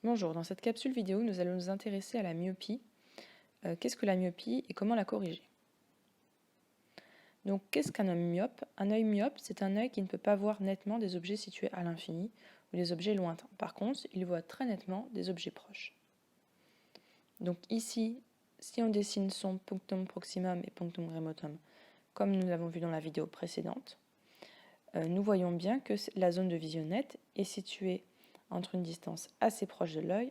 Bonjour, dans cette capsule vidéo, nous allons nous intéresser à la myopie. Qu'est-ce que la myopie et comment la corriger? Donc, qu'est-ce qu'un œil myope? Un œil myope, c'est un œil qui ne peut pas voir nettement des objets situés à l'infini ou des objets lointains. Par contre, il voit très nettement des objets proches. Donc ici, si on dessine son punctum proximum et punctum remotum, comme nous l'avons vu dans la vidéo précédente, nous voyons bien que la zone de visionnette est située entre une distance assez proche de l'œil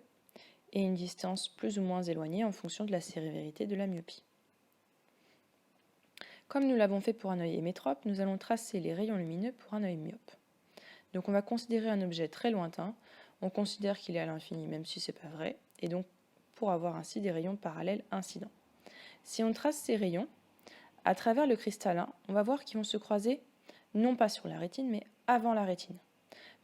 et une distance plus ou moins éloignée en fonction de la sévérité de la myopie. Comme nous l'avons fait pour un œil hémétrope, nous allons tracer les rayons lumineux pour un œil myope. Donc on va considérer un objet très lointain, on considère qu'il est à l'infini même si ce n'est pas vrai, et donc pour avoir ainsi des rayons parallèles incidents. Si on trace ces rayons, à travers le cristallin, on va voir qu'ils vont se croiser non pas sur la rétine, mais avant la rétine.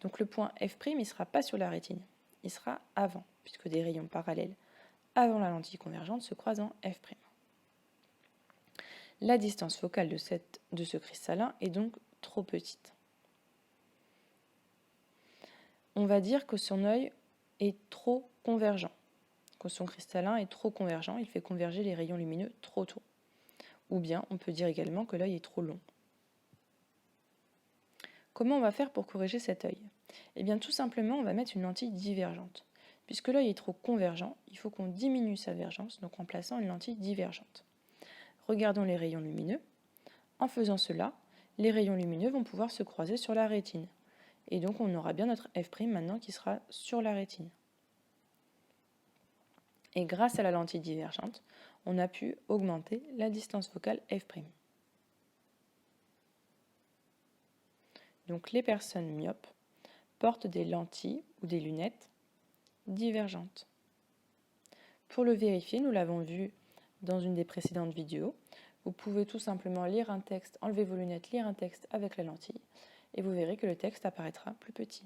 Donc le point F', il ne sera pas sur la rétine, il sera avant, puisque des rayons parallèles avant la lentille convergente se croisent en F'. La distance focale de ce cristallin est donc trop petite. On va dire que son œil est trop convergent, que son cristallin est trop convergent, il fait converger les rayons lumineux trop tôt. Ou bien on peut dire également que l'œil est trop long. Comment on va faire pour corriger cet œil? Eh bien tout simplement on va mettre une lentille divergente. Puisque l'œil est trop convergent, il faut qu'on diminue sa vergence, donc en plaçant une lentille divergente. Regardons les rayons lumineux. En faisant cela, les rayons lumineux vont pouvoir se croiser sur la rétine. Et donc on aura bien notre F' maintenant qui sera sur la rétine. Et grâce à la lentille divergente, on a pu augmenter la distance focale F'. Donc les personnes myopes portent des lentilles ou des lunettes divergentes. Pour le vérifier, nous l'avons vu dans une des précédentes vidéos, vous pouvez tout simplement lire un texte, enlever vos lunettes, lire un texte avec la lentille, et vous verrez que le texte apparaîtra plus petit.